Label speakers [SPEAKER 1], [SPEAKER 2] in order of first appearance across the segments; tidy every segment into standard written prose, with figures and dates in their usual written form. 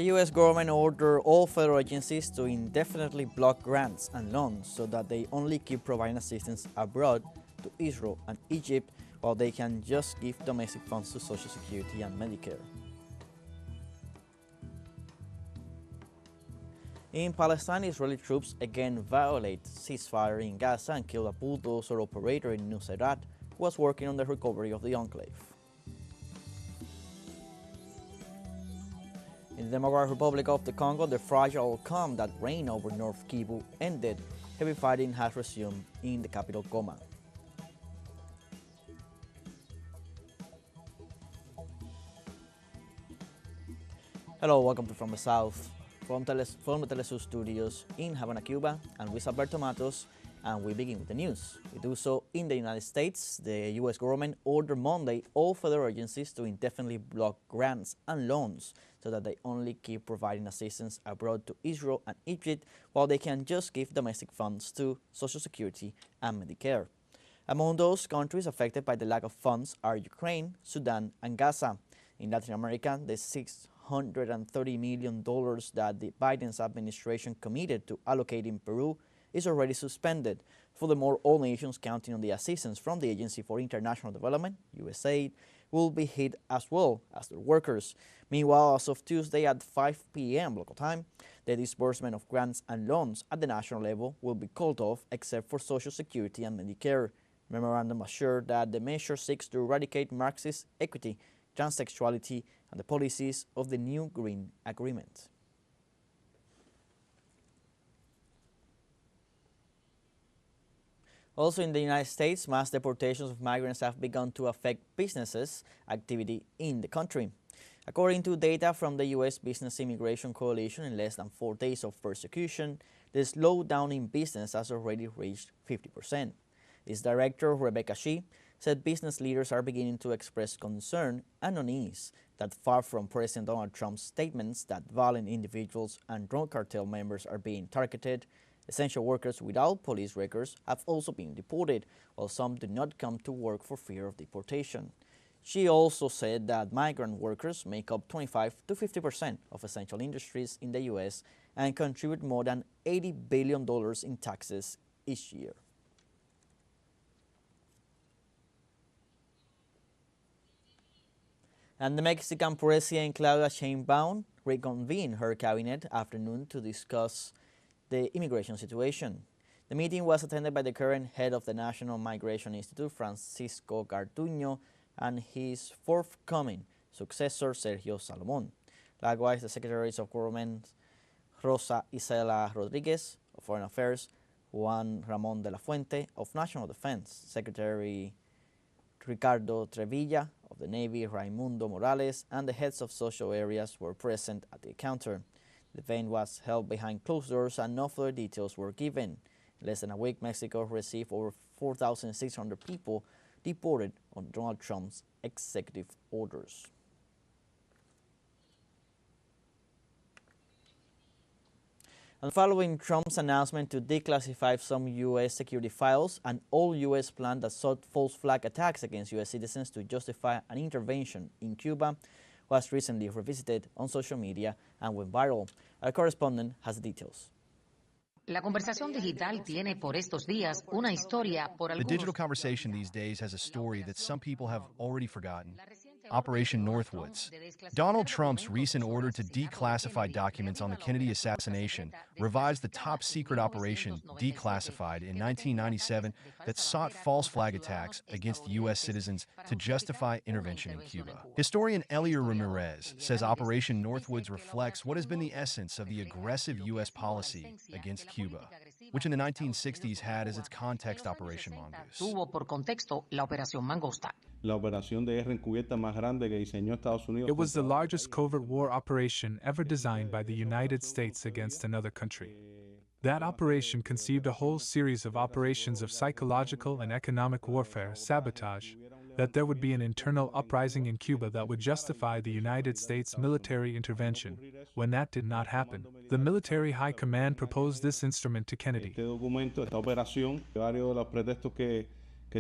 [SPEAKER 1] The U.S. government ordered all federal agencies to indefinitely block grants and loans so that they only keep providing assistance abroad to Israel and Egypt, while they can just give domestic funds to Social Security and Medicare. In Palestine, Israeli troops again violate ceasefire in Gaza and killed a bulldozer operator in Nuseirat who was working on the recovery of the enclave. In the Democratic Republic of the Congo, the fragile calm that reigned over North Kivu ended. Heavy fighting has resumed in the capital Goma. Hello, welcome to From the South, from the teleSUR studios in Havana, Cuba. I'm Luis Alberto Matos, and we begin with the news. We do so in the United States. The U.S. government ordered Monday all federal agencies to indefinitely block grants and loans so that they only keep providing assistance abroad to Israel and Egypt, while they can just give domestic funds to Social Security and Medicare. Among those countries affected by the lack of funds are Ukraine, Sudan, and Gaza. In Latin America, the $630 million that the Biden's administration committed to allocate in Peru is already suspended. Furthermore, all nations counting on the assistance from the Agency for International Development, USAID, will be hit as well as their workers. Meanwhile, as of Tuesday at 5 p.m. local time, the disbursement of grants and loans at the national level will be called off except for Social Security and Medicare. Memorandum assured that the measure seeks to eradicate Marxist equity, transsexuality, and the policies of the new Green Agreement. Also in the United States, mass deportations of migrants have begun to affect businesses' activity in the country. According to data from the U.S. Business Immigration Coalition, in less than 4 days of persecution, the slowdown in business has already reached 50%. Its director, Rebecca Shee, said business leaders are beginning to express concern and unease that far from President Donald Trump's statements that violent individuals and drug cartel members are being targeted, essential workers without police records have also been deported, while some do not come to work for fear of deportation. She also said that migrant workers make up 25 to 50% of essential industries in the U.S. and contribute more than $80 billion in taxes each year. And the Mexican President Claudia Sheinbaum reconvened her cabinet afternoon to discuss the immigration situation. The meeting was attended by the current head of the National Migration Institute, Francisco Garduño, and his forthcoming successor, Sergio Salomon. Likewise, the Secretaries of Government, Rosa Isela Rodriguez of Foreign Affairs, Juan Ramón de la Fuente of National Defense, Secretary Ricardo Trevilla of the Navy, Raimundo Morales, and the heads of social areas were present at the encounter. The event was held behind closed doors and no further details were given. In less than a week, Mexico received over 4,600 people deported on Donald Trump's executive orders. And following Trump's announcement to declassify some U.S. security files, an all-U.S. plan that sought false flag attacks against U.S. citizens to justify an intervention in Cuba was recently revisited on social media and went viral. Our correspondent has the details.
[SPEAKER 2] La conversación digital tiene por estos días una historia por algunos.
[SPEAKER 3] The digital conversation these days has a story that some people have already forgotten. Operation Northwoods. Donald Trump's recent order to declassify documents on the Kennedy assassination revised the top-secret operation declassified in 1997 that sought false flag attacks against U.S. citizens to justify intervention in Cuba. Historian Elier Ramirez says Operation Northwoods reflects what has been the essence of the aggressive U.S. policy against Cuba, which in the 1960s had as its context Operation Mongoose.
[SPEAKER 2] Tuvo por contexto la Operación Mangosta.
[SPEAKER 4] La operación de guerra encubierta más grande que diseñó Estados Unidos.
[SPEAKER 5] It was the largest covert war operation ever designed by the United States against another country. That operation conceived a whole series of operations of psychological and economic warfare, sabotage, that there would be an internal uprising in Cuba that would justify the United States military intervention. When that did not happen, the military high command proposed this instrument to Kennedy.
[SPEAKER 4] Este documento, esta operación, varios de los pretextos que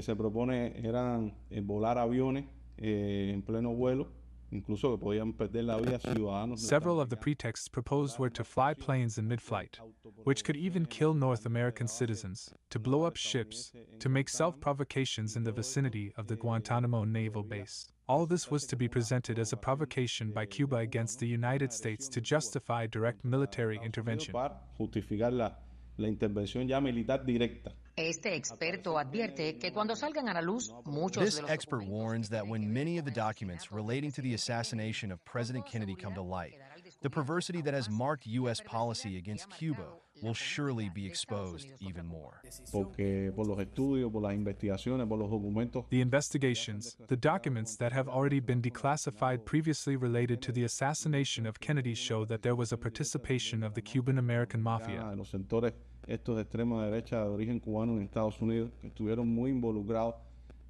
[SPEAKER 4] se propone eran volar aviones en pleno vuelo incluso que podían perder la vida ciudadanos.
[SPEAKER 5] Several of the pretexts proposed were to fly planes in mid-flight, which could even kill North American citizens, to blow up ships, to make self-provocations in the vicinity of the Guantanamo naval base. All this was to be presented as a provocation by Cuba against the United States to justify direct military intervention.
[SPEAKER 4] Para justificar la intervención ya militar directa.
[SPEAKER 2] Este experto advierte que cuando salgan a la luz muchos
[SPEAKER 3] This
[SPEAKER 2] de los
[SPEAKER 3] expert warns that when many of the documents relating to the assassination of President Kennedy come to light, the perversity that has marked U.S. policy against Cuba will surely be exposed even more.
[SPEAKER 4] Porque por los estudios, por las investigaciones, por los documentos.
[SPEAKER 5] The investigations, the documents that have already been declassified previously related to the assassination of Kennedy show that there was a participation of the Cuban-American mafia.
[SPEAKER 4] Los sectores estos de extrema derecha de origen cubano en Estados Unidos que estuvieron muy involucrados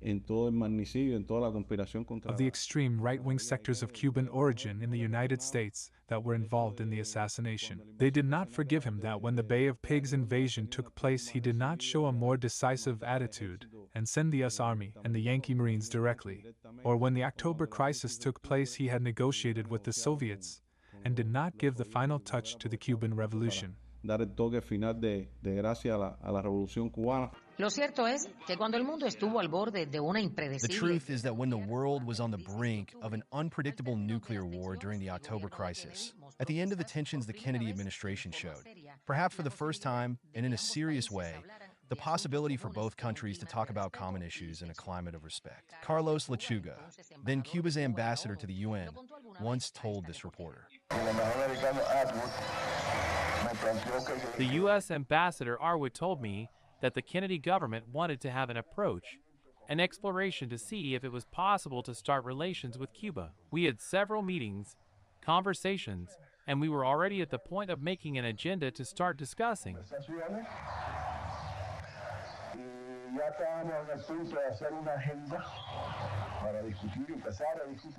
[SPEAKER 4] en todo el magnicidio, en toda la conspiración contra.
[SPEAKER 5] Of the extreme right-wing sectors of Cuban origin in the United States that were involved in the assassination. They did not forgive him that when the Bay of Pigs invasion took place he did not show a more decisive attitude and send the U.S. Army and the Yankee Marines directly, or when the October crisis took place he had negotiated with the Soviets and did not give the final touch to the Cuban Revolution.
[SPEAKER 4] Dar el toque final de gracia a la revolución cubana.
[SPEAKER 2] Lo cierto es que cuando el mundo estuvo al borde de una
[SPEAKER 3] The
[SPEAKER 2] impredecible.
[SPEAKER 3] truth is that when the world was on the brink of an unpredictable nuclear war during the October crisis, at the end of the tensions the Kennedy administration showed, perhaps for the first time and in a serious way, the possibility for both countries to talk about common issues in a climate of respect. Carlos Lechuga, then Cuba's ambassador to the UN, once told this reporter.
[SPEAKER 6] The U.S. Ambassador Arwood told me that the Kennedy government wanted to have an approach, an exploration to see if it was possible to start relations with Cuba. We had several meetings, conversations, and we were already at the point of making an agenda to start discussing.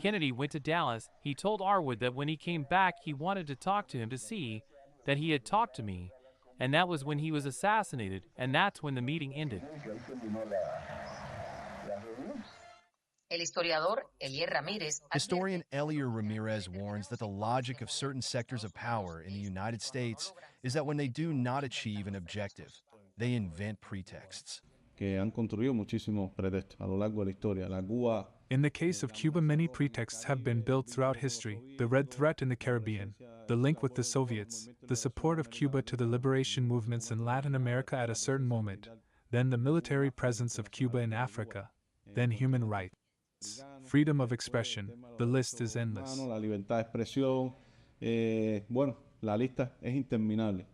[SPEAKER 6] Kennedy went to Dallas. He told Arwood that when he came back he wanted to talk to him to see that he had talked to me, and that was when he was assassinated, and that's when the meeting ended.
[SPEAKER 3] Historian Elier Ramirez warns that the logic of certain sectors of power in the United States is that when they do not achieve an objective, they invent pretexts.
[SPEAKER 4] Que han construido muchísimos pretextos a lo largo de la historia. La Cuba.
[SPEAKER 5] In the case of Cuba, many pretexts have been built throughout history: the Red Threat in the Caribbean, the link with the Soviets, the support of Cuba to the liberation movements in Latin America at a certain moment, then the military presence of Cuba in Africa, then human rights, freedom of expression. The list is endless.
[SPEAKER 4] La libertad de expresión. Bueno, la lista es interminable.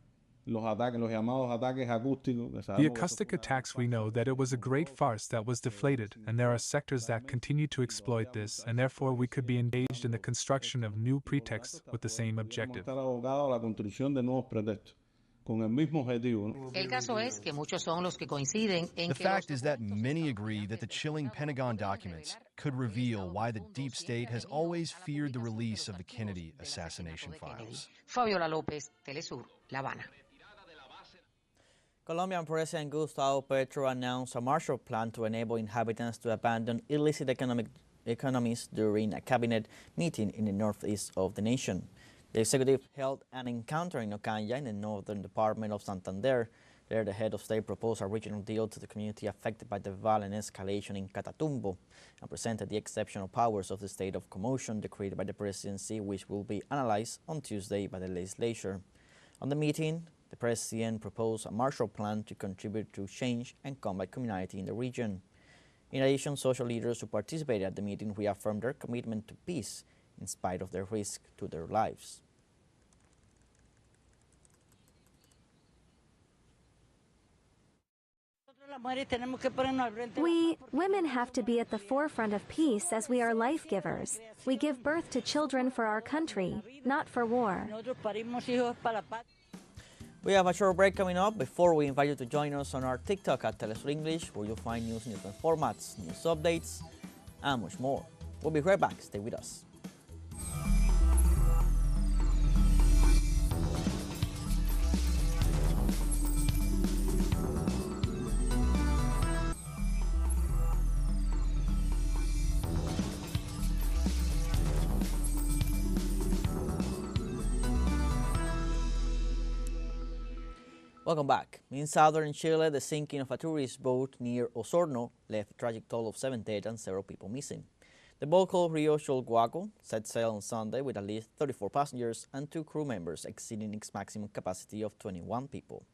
[SPEAKER 4] Los ataques, los llamados ataques acústicos.
[SPEAKER 5] The acoustic attacks, we know that it was a great farce that was deflated, and there are sectors that continue to exploit this, and therefore we could be engaged in the construction of new pretexts with the same objective.
[SPEAKER 4] Estar abogado a la construcción de nuevos pretextos con el mismo objetivo.
[SPEAKER 3] The fact is that many agree that the chilling Pentagon documents could reveal why the deep state has always feared the release of the Kennedy assassination files.
[SPEAKER 2] Fabiola López, TeleSUR, La Habana.
[SPEAKER 1] Colombian President Gustavo Petro announced a Marshall Plan to enable inhabitants to abandon illicit economies during a cabinet meeting in the northeast of the nation. The executive held an encounter in Ocaña in the northern department of Santander. There, the head of state proposed a regional deal to the community affected by the violent escalation in Catatumbo and presented the exceptional powers of the state of commotion decreed by the presidency, which will be analyzed on Tuesday by the legislature. On the meeting, the president proposed a Marshall Plan to contribute to change and combat criminality in the region. In addition, social leaders who participated at the meeting reaffirmed their commitment to peace in spite of their risk to their lives.
[SPEAKER 7] We, women, have to be at the forefront of peace as we are life givers. We give birth to children for our country, not for war.
[SPEAKER 1] We have a short break coming up before we invite you to join us on our TikTok at TeleSUR English, where you'll find news in different formats, news updates, and much more. We'll be right back. Stay with us. Welcome back. In southern Chile, the sinking of a tourist boat near Osorno left a tragic toll of 7 dead and several people missing. The boat called Rio Cholguaco set sail on Sunday with at least 34 passengers and 2 crew members, exceeding its maximum capacity of 21 people.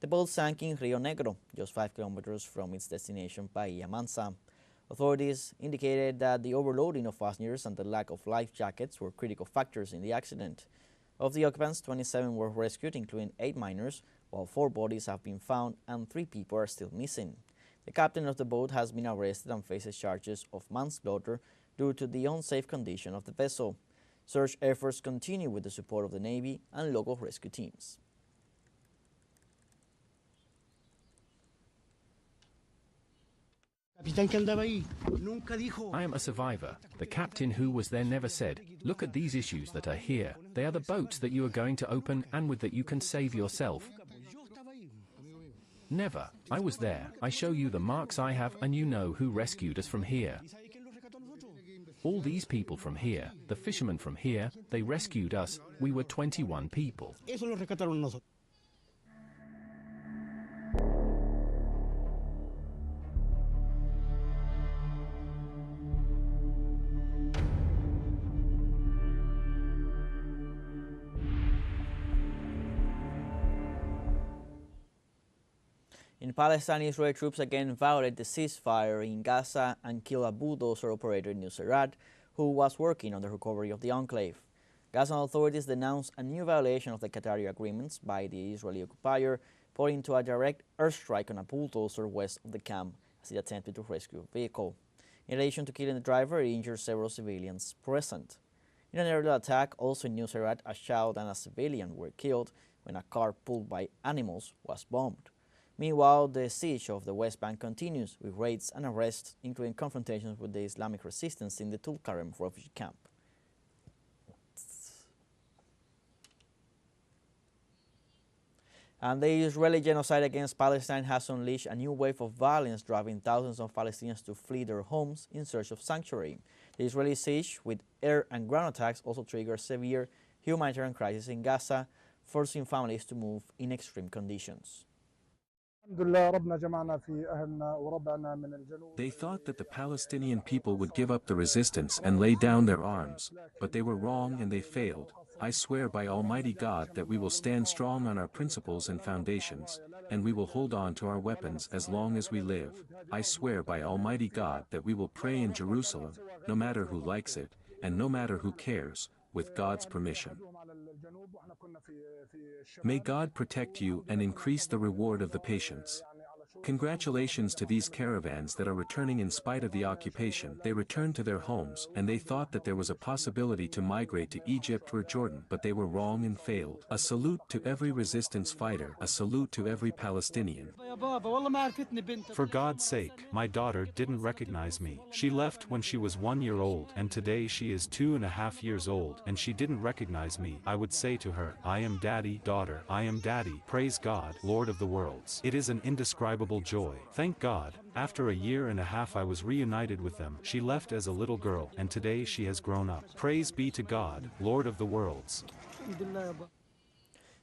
[SPEAKER 1] The boat sank in Rio Negro, just 5 kilometers from its destination, Bahia Mansa. Authorities indicated that the overloading of passengers and the lack of life jackets were critical factors in the accident. Of the occupants, 27 were rescued, including 8 minors, while 4 bodies have been found and 3 people are still missing. The captain of the boat has been arrested and faces charges of manslaughter due to the unsafe condition of the vessel. Search efforts continue with the support of the Navy and local rescue teams.
[SPEAKER 8] I am a survivor. The captain who was there never said, "Look at these issues that are here. They are the boats that you are going to open and with that you can save yourself." Never. I was there. I show you the marks I have and you know who rescued us from here. All these people from here, the fishermen from here, they rescued us. We were 21 people.
[SPEAKER 1] In Palestine, Israeli troops again violated the ceasefire in Gaza and killed a bulldozer operator in Nuseirat who was working on the recovery of the enclave. Gazan authorities denounced a new violation of the Qatari agreements by the Israeli occupier, pointing to a direct airstrike on a bulldozer west of the camp as it attempted to rescue a vehicle. In addition to killing the driver, it injured several civilians present. In an aerial attack, also in Nuseirat, a child and a civilian were killed when a car pulled by animals was bombed. Meanwhile, the siege of the West Bank continues, with raids and arrests, including confrontations with the Islamic resistance in the Tulkarem refugee camp. And the Israeli genocide against Palestine has unleashed a new wave of violence, driving thousands of Palestinians to flee their homes in search of sanctuary. The Israeli siege, with air and ground attacks, also triggered severe humanitarian crisis in Gaza, forcing families to move in extreme conditions.
[SPEAKER 9] They thought that the Palestinian people would give up the resistance and lay down their arms, but they were wrong and they failed. I swear by Almighty God that we will stand strong on our principles and foundations, and we will hold on to our weapons as long as we live. I swear by Almighty God that we will pray in Jerusalem, no matter who likes it, and no matter who cares, with God's permission. May God protect you and increase the reward of the patience. Congratulations to these caravans that are returning in spite of the occupation. They returned to their homes and they thought that there was a possibility to migrate to Egypt or Jordan, but they were wrong and failed. A salute to every resistance fighter, a salute to every Palestinian.
[SPEAKER 10] For God's sake, my daughter didn't recognize me. She left when she was 1 year old and today she is 2.5 years old and she didn't recognize me. I would say to her, "I am daddy, daughter, I am daddy. Praise God, Lord of the worlds." It is an indescribable joy. Thank God, after 1.5 years I was reunited with them. She left as a little girl and today she has grown up. Praise be to God, Lord of the worlds.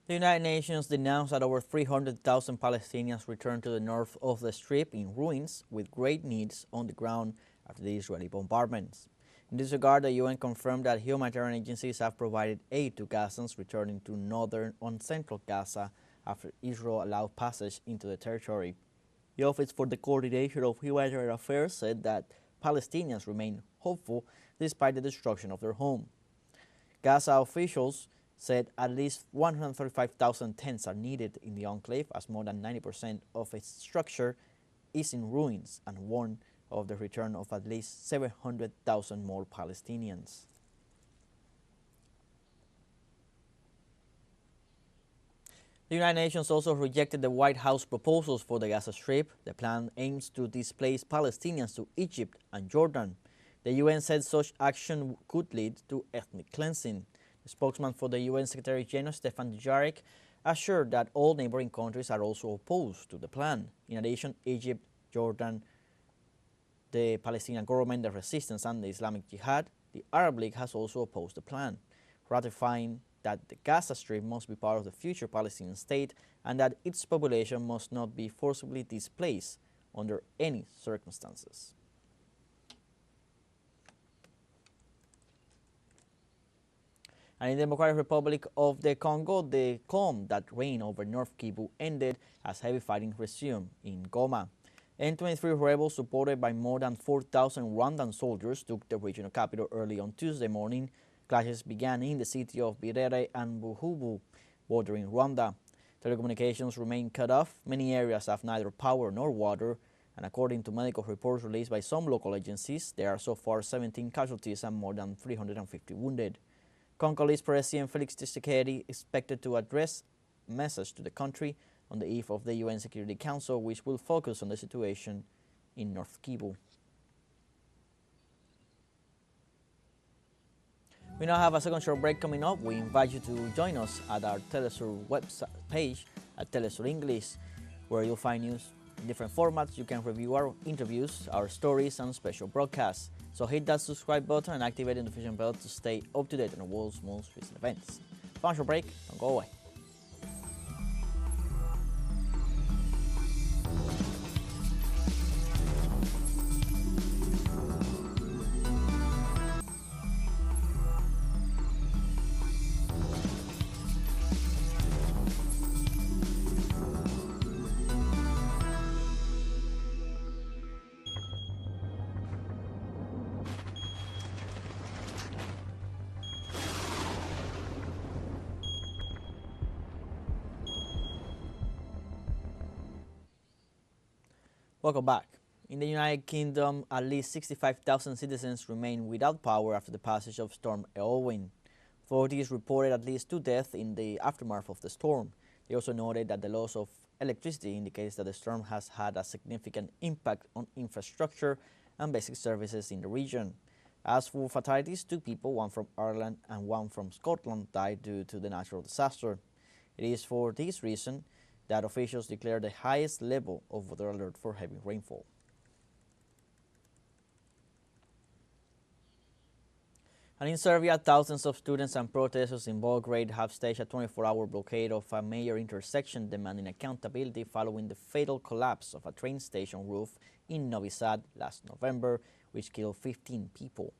[SPEAKER 1] The United Nations denounced that over 300,000 Palestinians returned to the north of the Strip in ruins with great needs on the ground after the Israeli bombardments. In this regard, the UN confirmed that humanitarian agencies have provided aid to Gazans returning to northern and central Gaza after Israel allowed passage into the territory. The Office for the Coordination of Humanitarian Affairs said that Palestinians remain hopeful despite the destruction of their home. Gaza officials said at least 135,000 tents are needed in the enclave, as more than 90% of its structure is in ruins, and warned of the return of at least 700,000 more Palestinians. The United Nations also rejected the White House proposals for the Gaza Strip. The plan aims to displace Palestinians to Egypt and Jordan. The UN said such action could lead to ethnic cleansing. The spokesman for the UN Secretary General, Stefan Dujarric, assured that all neighboring countries are also opposed to the plan. In addition, Egypt, Jordan, the Palestinian government, the resistance, and the Islamic Jihad, the Arab League has also opposed the plan. Ratifying that the Gaza Strip must be part of the future Palestinian state and that its population must not be forcibly displaced under any circumstances. And in the Democratic Republic of the Congo, the calm that reigned over North Kivu ended as heavy fighting resumed in Goma. M23 rebels, supported by more than 4,000 Rwandan soldiers, took the regional capital early on Tuesday morning. Clashes began in the city of Birere and Buhubu, bordering Rwanda. Telecommunications remain cut off. Many areas have neither power nor water, and according to medical reports released by some local agencies, there are so far 17 casualties and more than 350 wounded. Congolese President Felix Tshisekedi expected to address a message to the country on the eve of the UN Security Council, which will focus on the situation in North Kivu. We now have a second short break coming up. We invite you to join us at our teleSUR website page at teleSUR English, where you'll find news in different formats. You can review our interviews, our stories, and special broadcasts. So hit that subscribe button and activate the notification bell to stay up to date on the world's most recent events. Final short break, don't go away. Welcome back. In the United Kingdom, at least 65,000 citizens remain without power after the passage of Storm Eowyn. Authorities reported at least 2 deaths in the aftermath of the storm. They also noted that the loss of electricity indicates that the storm has had a significant impact on infrastructure and basic services in the region. As for fatalities, 2 people, one from Ireland and one from Scotland, died due to the natural disaster. It is for this reason that officials declared the highest level of weather alert for heavy rainfall. And in Serbia, thousands of students and protesters in Belgrade have staged a 24-hour blockade of a major intersection demanding accountability following the fatal collapse of a train station roof in Novi Sad last November, which killed 15 people.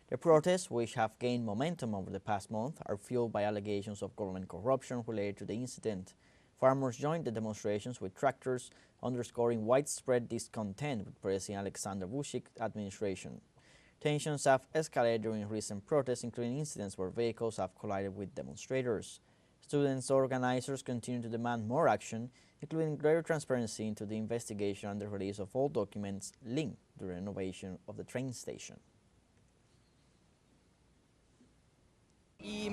[SPEAKER 1] The protests, which have gained momentum over the past month, are fueled by allegations of government corruption related to the incident. Farmers joined the demonstrations with tractors, underscoring widespread discontent with President Alexander Vucic's administration. Tensions have escalated during recent protests, including incidents where vehicles have collided with demonstrators. Students' organizers continue to demand more action, including greater transparency into the investigation and the release of all documents linked to the renovation of the train station.
[SPEAKER 11] I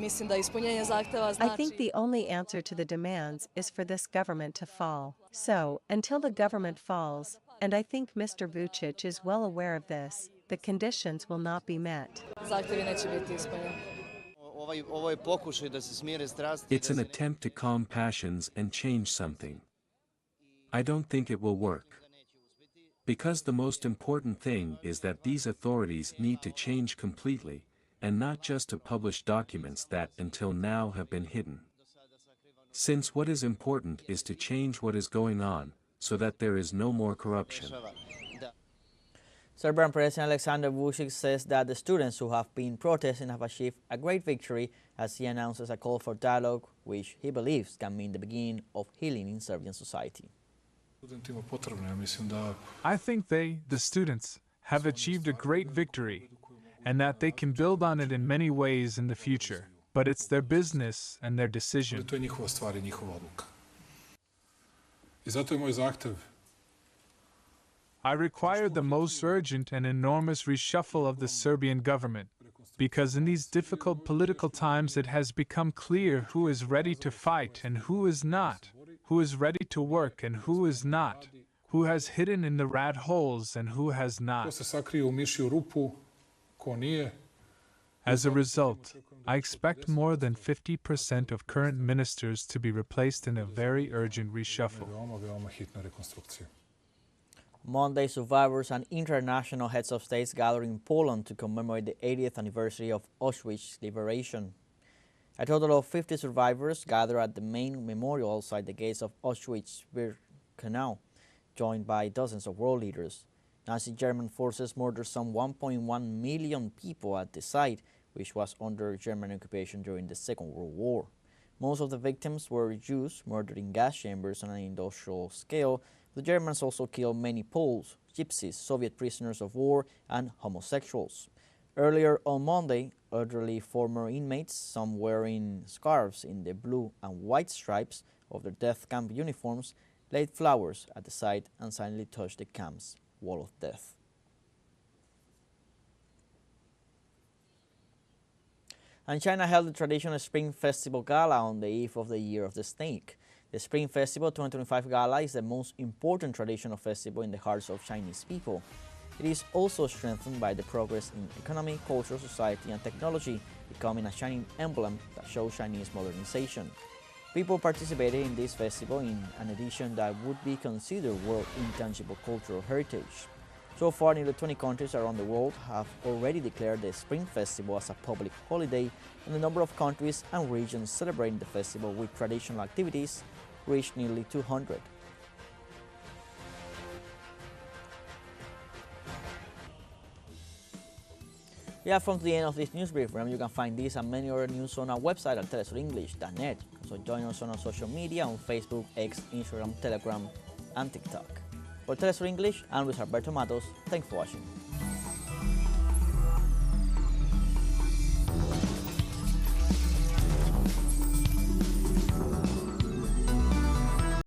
[SPEAKER 11] think the only answer to the demands is for this government to fall. So, until the government falls, and I think Mr. Vucic is well aware of this, the conditions will not be met.
[SPEAKER 9] It's an attempt to calm passions and change something. I don't think it will work. Because the most important thing is that these authorities need to change completely, and not just to publish documents that until now have been hidden. Since what is important is to change what is going on, so that there is no more corruption.
[SPEAKER 1] Serbian President Alexander Vucic says that the students who have been protesting have achieved a great victory as he announces a call for dialogue, which he believes can mean the beginning of healing in Serbian society.
[SPEAKER 5] I think they, the students, have achieved a great victory, and that they can build on it in many ways in the future. But it's their business and their decision. I require the most urgent and enormous reshuffle of the Serbian government, because in these difficult political times it has become clear who is ready to fight and who is not, who is ready to work and who is not, who has hidden in the rat holes and who has not. As a result, I expect more than 50% of current ministers to be replaced in a very urgent reshuffle.
[SPEAKER 1] Monday, survivors and international heads of states gathered in Poland to commemorate the 80th anniversary of Auschwitz's liberation. A total of 50 survivors gathered at the main memorial outside the gates of Auschwitz-Birkenau, joined by dozens of world leaders. Nazi German forces murdered some 1.1 million people at the site, which was under German occupation during the Second World War. Most of the victims were Jews murdered in gas chambers on an industrial scale. The Germans also killed many Poles, Gypsies, Soviet prisoners of war, and homosexuals. Earlier on Monday, elderly former inmates, some wearing scarves in the blue and white stripes of their death camp uniforms, laid flowers at the site and silently touched the camp's wall of death. And China held the traditional Spring Festival Gala on the eve of the Year of the Snake. The Spring Festival 2025 Gala is the most important traditional festival in the hearts of Chinese people. It is also strengthened by the progress in economy, culture, society, and technology, becoming a shining emblem that shows Chinese modernization. People participated in this festival in an edition that would be considered World Intangible Cultural Heritage. So far, nearly 20 countries around the world have already declared the Spring Festival as a public holiday, and the number of countries and regions celebrating the festival with traditional activities reached nearly 200. We have come to the end of this news brief. Remember, you can find this and many other news on our website at telesurenglish.net. So join us on our social media on Facebook, X, Instagram, Telegram, and TikTok. For TeleSUR English, I'm Luis Alberto Matos. Thanks for watching.